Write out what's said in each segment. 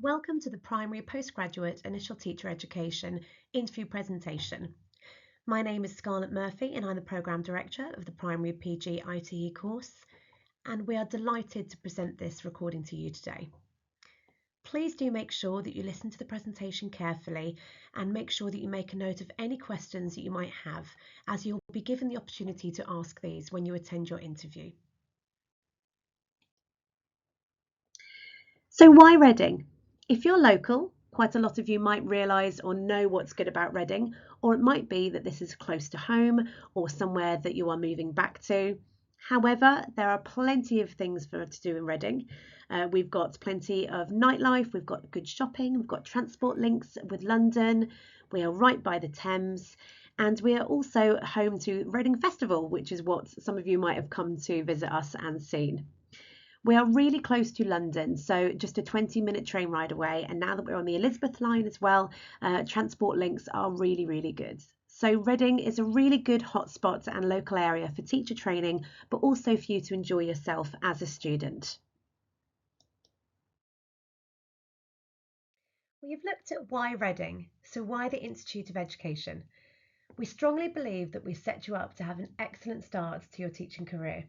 Welcome to the Primary Postgraduate Initial Teacher Education interview presentation. My name is Scarlett Murphy and I'm the Programme Director of the Primary PG ITE course, and we are delighted to present this recording to you today. Please do make sure that you listen to the presentation carefully and make sure that you make a note of any questions that you might have, as you'll be given the opportunity to ask these when you attend your interview. So why Reading? If you're local, quite a lot of you might realise or know what's good about Reading, or it might be that this is close to home or somewhere that you are moving back to. However, there are plenty of things to do in Reading. We've got plenty of nightlife, we've got good shopping, we've got transport links with London, we are right by the Thames, and we are also home to Reading Festival, which is what some of you might have come to visit us and seen. We are really close to London, so just a 20-minute train ride away. And now that we're on the Elizabeth line as well, transport links are really good. So Reading is a really good hotspot and local area for teacher training, but also for you to enjoy yourself as a student. We've looked at why Reading, so why the Institute of Education. We strongly believe that we set you up to have an excellent start to your teaching career.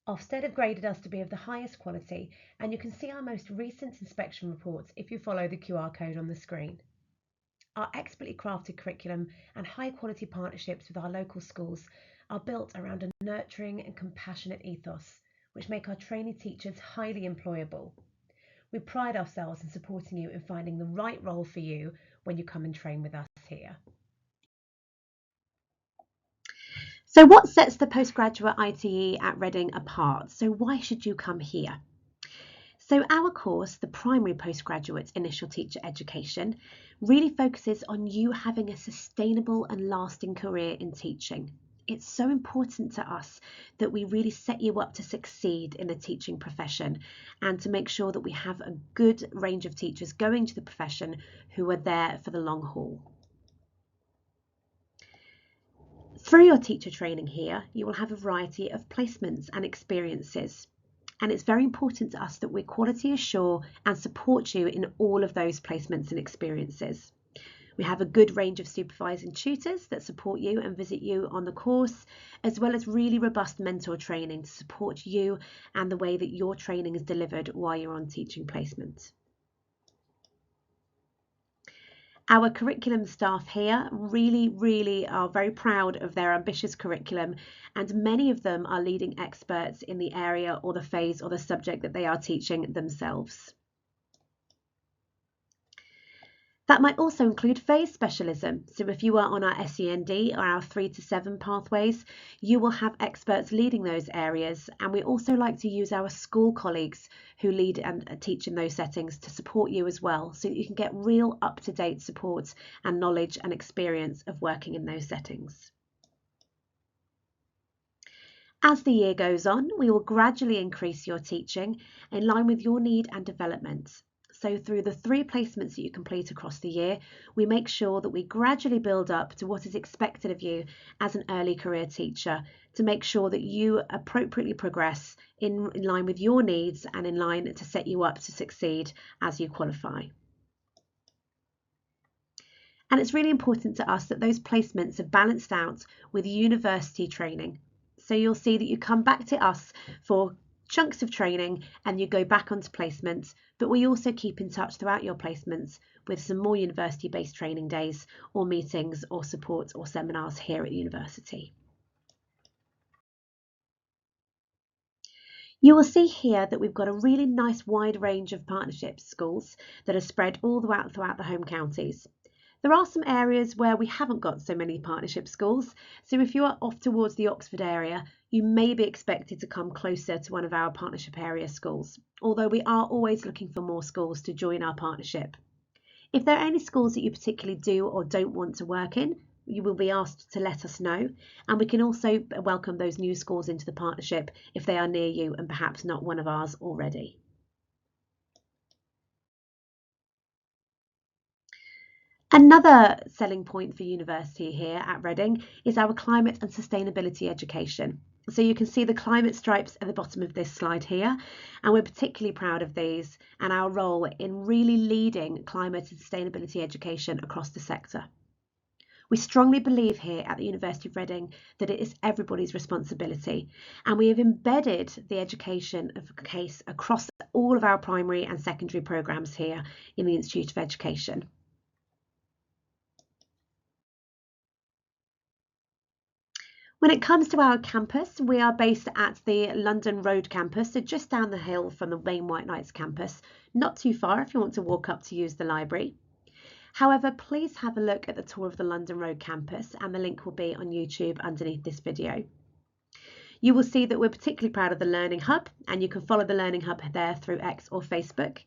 Ofsted have graded us to be of the highest quality, and you can see our most recent inspection reports if you follow the QR code on the screen. Our expertly crafted curriculum and high quality partnerships with our local schools are built around a nurturing and compassionate ethos, which make our trainee teachers highly employable. We pride ourselves in supporting you in finding the right role for you when you come and train with us here. So what sets the postgraduate ITE at Reading apart? So why should you come here? So our course, the Primary Postgraduate Initial Teacher Education, really focuses on you having a sustainable and lasting career in teaching. It's so important to us that we really set you up to succeed in the teaching profession and to make sure that we have a good range of teachers going to the profession who are there for the long haul. Through your teacher training here, you will have a variety of placements and experiences. And it's very important to us that we quality assure and support you in all of those placements and experiences. We have a good range of supervising tutors that support you and visit you on the course, as well as really robust mentor training to support you and the way that your training is delivered while you're on teaching placement. Our curriculum staff here really are very proud of their ambitious curriculum, and many of them are leading experts in the area or the phase or the subject that they are teaching themselves. That might also include phase specialism. So if you are on our SEND or our 3 to 7 pathways, you will have experts leading those areas. And we also like to use our school colleagues who lead and teach in those settings to support you as well, so that you can get real up-to-date support and knowledge and experience of working in those settings. As the year goes on, we will gradually increase your teaching in line with your need and development. So through the 3 placements that you complete across the year, we make sure that we gradually build up to what is expected of you as an early career teacher to make sure that you appropriately progress in line with your needs and in line to set you up to succeed as you qualify. And it's really important to us that those placements are balanced out with university training. So you'll see that you come back to us for chunks of training and you go back onto placements, but we also keep in touch throughout your placements with some more university-based training days or meetings or support or seminars here at university. You will see here that we've got a really nice wide range of partnership schools that are spread all throughout the home counties. There are some areas where we haven't got so many partnership schools, so if you are off towards the Oxford area, you may be expected to come closer to one of our partnership area schools, although we are always looking for more schools to join our partnership. If there are any schools that you particularly do or don't want to work in, you will be asked to let us know, and we can also welcome those new schools into the partnership if they are near you and perhaps not one of ours already. Another selling point for university here at Reading is our climate and sustainability education. So you can see the climate stripes at the bottom of this slide here, and we're particularly proud of these and our role in really leading climate and sustainability education across the sector. We strongly believe here at the University of Reading that it is everybody's responsibility, and we have embedded the education of case across all of our primary and secondary programmes here in the Institute of Education. When it comes to our campus, we are based at the London Road campus, so just down the hill from the main White Knights campus, not too far if you want to walk up to use the library. However, please have a look at the tour of the London Road campus, and the link will be on YouTube underneath this video. You will see that we're particularly proud of the Learning Hub, and you can follow the Learning Hub there through X or Facebook.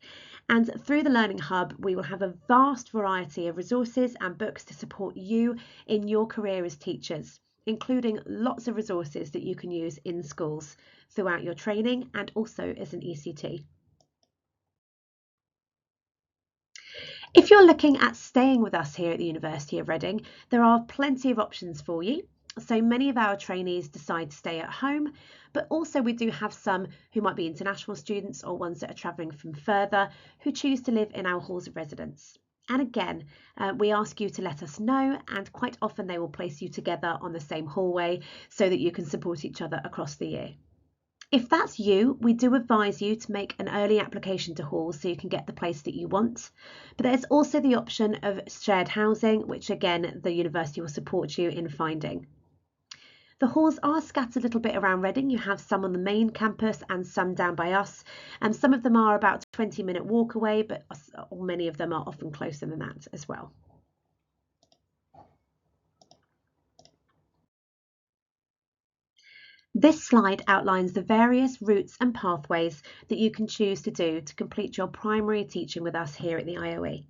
And through the Learning Hub, we will have a vast variety of resources and books to support you in your career as teachers, including lots of resources that you can use in schools throughout your training and also as an ECT. If you're looking at staying with us here at the University of Reading, there are plenty of options for you. So many of our trainees decide to stay at home, but also we do have some who might be international students or ones that are travelling from further who choose to live in our halls of residence. And again, we ask you to let us know, and quite often they will place you together on the same hallway so that you can support each other across the year. If that's you, we do advise you to make an early application to halls so you can get the place that you want. But there's also the option of shared housing, which again, the university will support you in finding. The halls are scattered a little bit around Reading. You have some on the main campus and some down by us, and some of them are about a 20-minute walk away, but many of them are often closer than that as well. This slide outlines the various routes and pathways that you can choose to do to complete your primary teaching with us here at the IOE.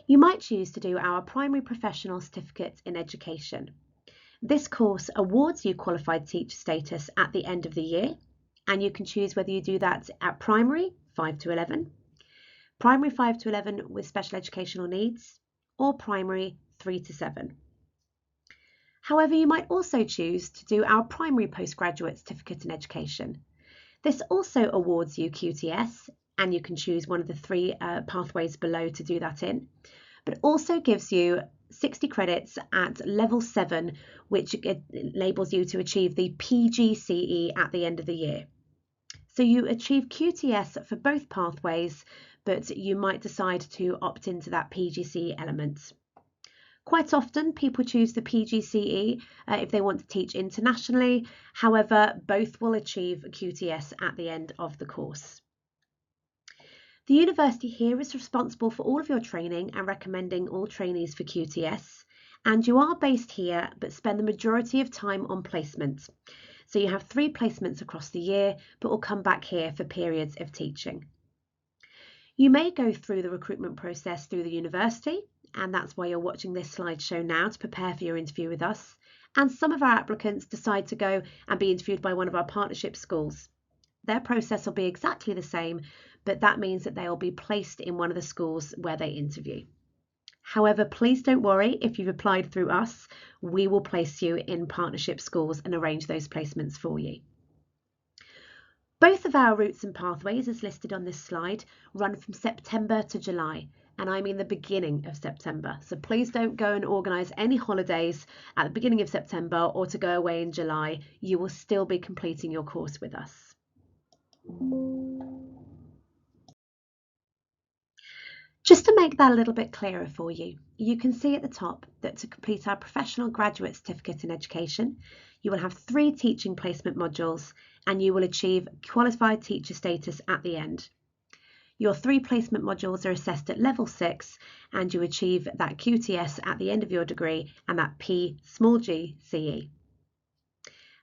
You might choose to do our Primary Professional Certificate in Education. This course awards you qualified teacher status at the end of the year, and you can choose whether you do that at primary 5 to 11, primary 5 to 11 with special educational needs, or primary 3 to 7. However, you might also choose to do our Primary Postgraduate Certificate in Education. This also awards you QTS, and you can choose one of the three pathways below to do that in, but also gives you 60 credits at level 7, which enables you to achieve the PGCE at the end of the year. So you achieve QTS for both pathways, but you might decide to opt into that PGCE element. Quite often people choose the PGCE if they want to teach internationally. However, both will achieve QTS at the end of the course. The university here is responsible for all of your training and recommending all trainees for QTS, and you are based here but spend the majority of time on placement. So you have 3 placements across the year, but will come back here for periods of teaching. You may go through the recruitment process through the university, and that's why you're watching this slideshow now to prepare for your interview with us. And some of our applicants decide to go and be interviewed by one of our partnership schools. Their process will be exactly the same, but that means that they will be placed in one of the schools where they interview. However, please don't worry if you've applied through us, we will place you in partnership schools and arrange those placements for you. Both of our routes and pathways, as listed on this slide, run from September to July, and I mean the beginning of September. So please don't go and organise any holidays at the beginning of September or to go away in July. You will still be completing your course with us. Just to make that a little bit clearer for you, you can see at the top that to complete our Professional Graduate Certificate in Education, you will have 3 teaching placement modules and you will achieve qualified teacher status at the end. Your 3 placement modules are assessed at level 6 and you achieve that QTS at the end of your degree and that PGCE.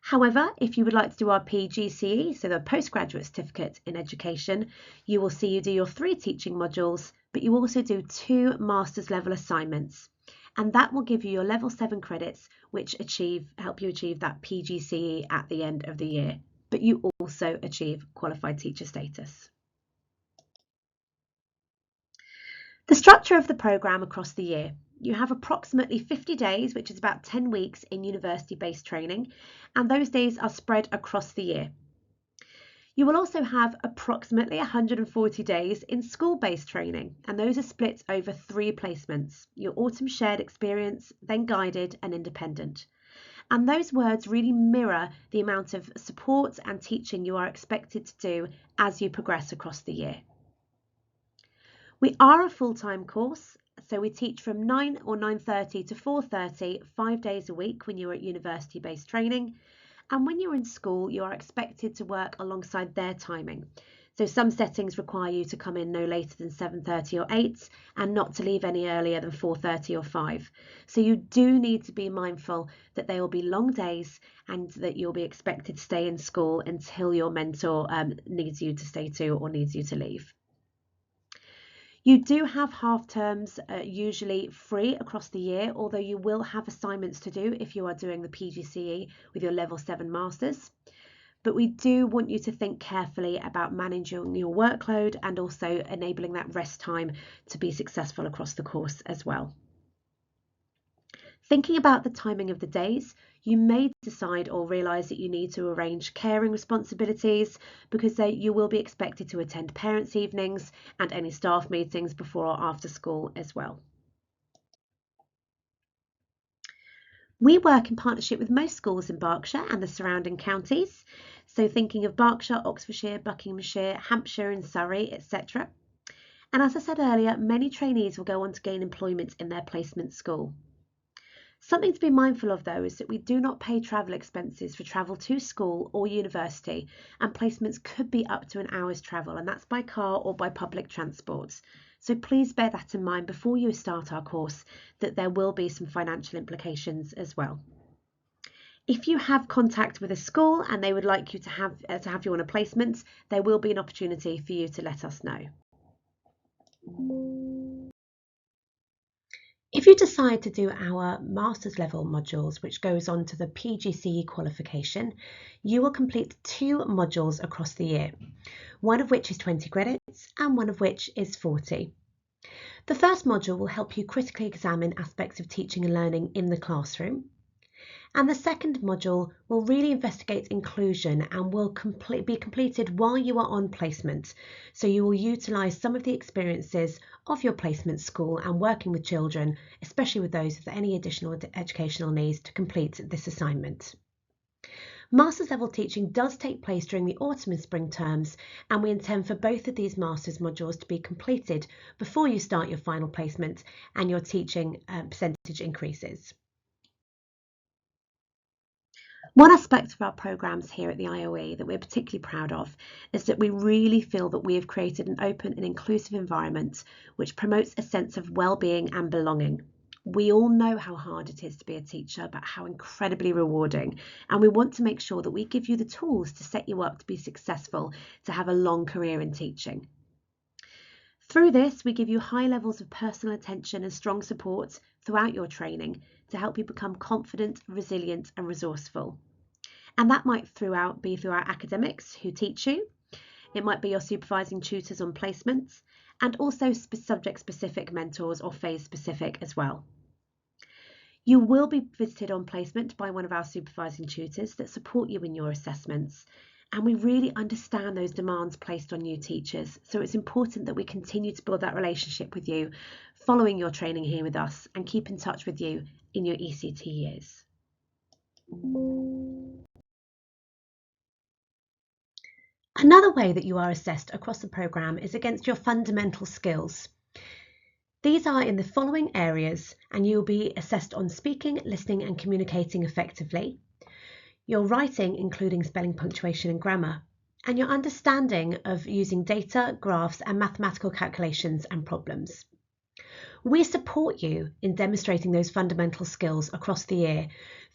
However, if you would like to do our PGCE, so the Postgraduate Certificate in Education, you will see you do your 3 teaching modules, but you also do 2 master's level assignments. And that will give you your level 7 credits, which help you achieve that PGCE at the end of the year. But you also achieve qualified teacher status. The structure of the programme across the year. You have approximately 50 days, which is about 10 weeks in university-based training, and those days are spread across the year. You will also have approximately 140 days in school-based training, and those are split over 3 placements: your autumn shared experience, then guided and independent. And those words really mirror the amount of support and teaching you are expected to do as you progress across the year. We are a full-time course, so we teach from 9 or 9:30 to 4:30, 5 days a week when you're at university-based training. And when you're in school, you are expected to work alongside their timing. So some settings require you to come in no later than 7:30 or 8 and not to leave any earlier than 4:30 or 5. So you do need to be mindful that they will be long days and that you'll be expected to stay in school until your mentor needs you to stay to or needs you to leave. You do have half terms usually free across the year, although you will have assignments to do if you are doing the PGCE with your level 7 masters. But we do want you to think carefully about managing your workload and also enabling that rest time to be successful across the course as well. Thinking about the timing of the days, you may decide or realise that you need to arrange caring responsibilities because you will be expected to attend parents' evenings and any staff meetings before or after school as well. We work in partnership with most schools in Berkshire and the surrounding counties, so thinking of Berkshire, Oxfordshire, Buckinghamshire, Hampshire and Surrey, etc. And as I said earlier, many trainees will go on to gain employment in their placement school. Something to be mindful of though is that we do not pay travel expenses for travel to school or university, and placements could be up to an hour's travel, and that's by car or by public transport. So please bear that in mind before you start our course, that there will be some financial implications as well. If you have contact with a school and they would like you to have you on a placement, there will be an opportunity for you to let us know. If you decide to do our master's level modules, which goes on to the PGCE qualification, you will complete 2 modules across the year, one of which is 20 credits and one of which is 40. The first module will help you critically examine aspects of teaching and learning in the classroom. And the second module will really investigate inclusion and will be completed while you are on placement. So you will utilise some of the experiences of your placement school and working with children, especially with those with any additional educational needs, to complete this assignment. Masters level teaching does take place during the autumn and spring terms, and we intend for both of these masters modules to be completed before you start your final placement and your teaching percentage increases. One aspect of our programmes here at the IOE that we're particularly proud of is that we really feel that we have created an open and inclusive environment which promotes a sense of well-being and belonging. We all know how hard it is to be a teacher, but how incredibly rewarding, and we want to make sure that we give you the tools to set you up to be successful, to have a long career in teaching. Through this, we give you high levels of personal attention and strong support throughout your training to help you become confident, resilient and resourceful. And that might be through our academics who teach you. It might be your supervising tutors on placements, and also subject-specific mentors or phase-specific as well. You will be visited on placement by one of our supervising tutors that support you in your assessments. And we really understand those demands placed on new teachers. So it's important that we continue to build that relationship with you following your training here with us and keep in touch with you in your ECT years. Another way that you are assessed across the programme is against your fundamental skills. These are in the following areas, and you will be assessed on speaking, listening and communicating effectively, your writing including spelling, punctuation and grammar, and your understanding of using data, graphs and mathematical calculations and problems. We support you in demonstrating those fundamental skills across the year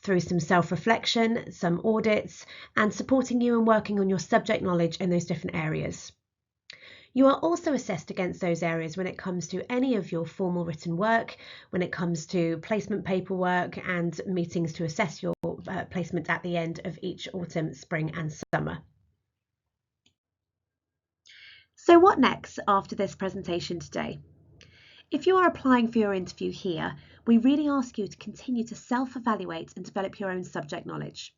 through some self-reflection, some audits, and supporting you in working on your subject knowledge in those different areas. You are also assessed against those areas when it comes to any of your formal written work, when it comes to placement paperwork and meetings to assess your placement at the end of each autumn, spring and summer. So what next after this presentation today? If you are applying for your interview here, we really ask you to continue to self-evaluate and develop your own subject knowledge.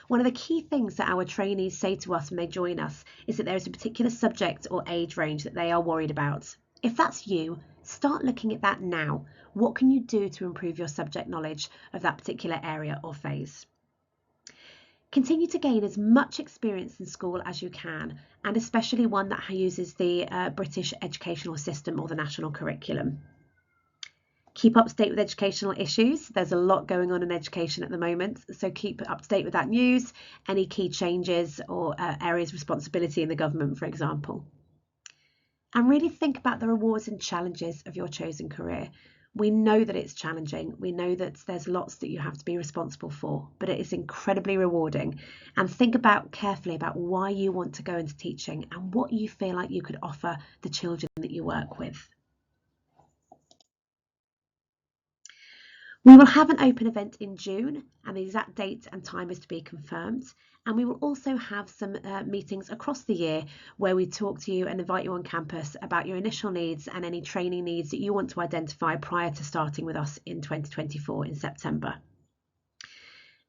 One of the key things that our trainees say to us when they join us is that there is a particular subject or age range that they are worried about. If that's you, start looking at that now. What can you do to improve your subject knowledge of that particular area or phase? Continue to gain as much experience in school as you can, and especially one that uses the British educational system or the national curriculum. Keep up to date with educational issues. There's a lot going on in education at the moment, so keep up to date with that news, any key changes or areas of responsibility in the government, for example. And really think about the rewards and challenges of your chosen career. We know that it's challenging. We know that there's lots that you have to be responsible for, but it is incredibly rewarding. And think about carefully about why you want to go into teaching and what you feel like you could offer the children that you work with. We will have an open event in June, and the exact date and time is to be confirmed. And we will also have some meetings across the year where we talk to you and invite you on campus about your initial needs and any training needs that you want to identify prior to starting with us in 2024 in September.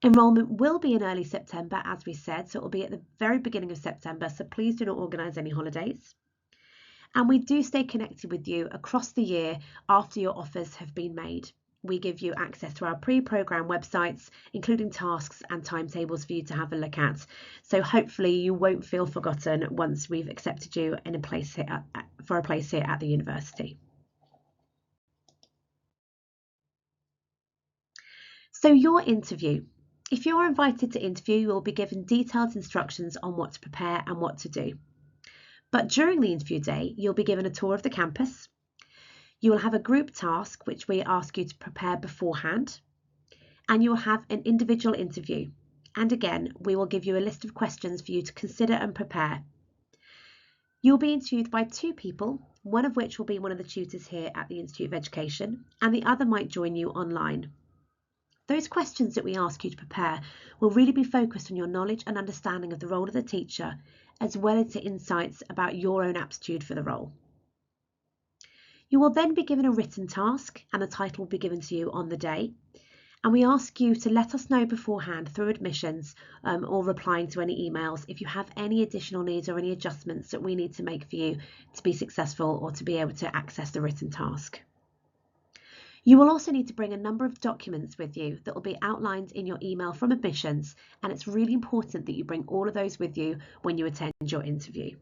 Enrolment will be in early September, as we said, so it will be at the very beginning of September, so please do not organise any holidays. And we do stay connected with you across the year after your offers have been made. We give you access to our pre-programme websites, including tasks and timetables for you to have a look at. So hopefully you won't feel forgotten once we've accepted you in a place here for a place here at the university. So your interview. If you're invited to interview, you will be given detailed instructions on what to prepare and what to do. But during the interview day, you'll be given a tour of the campus. You will have a group task, which we ask you to prepare beforehand, and you will have an individual interview. And again, we will give you a list of questions for you to consider and prepare. You'll be interviewed by two people, one of which will be one of the tutors here at the Institute of Education, and the other might join you online. Those questions that we ask you to prepare will really be focused on your knowledge and understanding of the role of the teacher, as well as the insights about your own aptitude for the role. You will then be given a written task and the title will be given to you on the day. And we ask you to let us know beforehand through admissions or replying to any emails if you have any additional needs or any adjustments that we need to make for you to be successful or to be able to access the written task. You will also need to bring a number of documents with you that will be outlined in your email from admissions, and it's really important that you bring all of those with you when you attend your interview.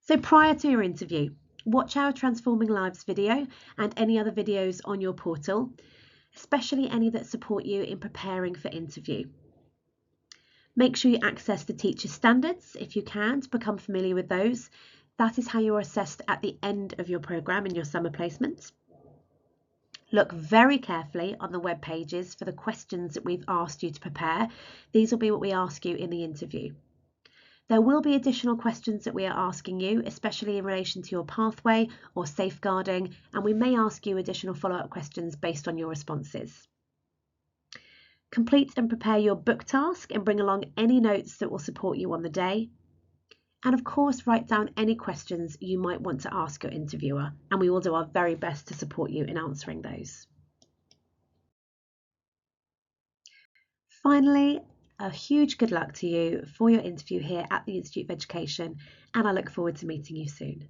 So prior to your interview, watch our Transforming Lives video and any other videos on your portal, especially any that support you in preparing for interview. Make sure you access the teacher standards if you can to become familiar with those. That is how you are assessed at the end of your programme in your summer placement. Look very carefully on the web pages for the questions that we've asked you to prepare. These will be what we ask you in the interview. There will be additional questions that we are asking you, especially in relation to your pathway or safeguarding, and we may ask you additional follow-up questions based on your responses. Complete and prepare your book task and bring along any notes that will support you on the day. And of course, write down any questions you might want to ask your interviewer, and we will do our very best to support you in answering those. Finally, a huge good luck to you for your interview here at the Institute of Education, and I look forward to meeting you soon.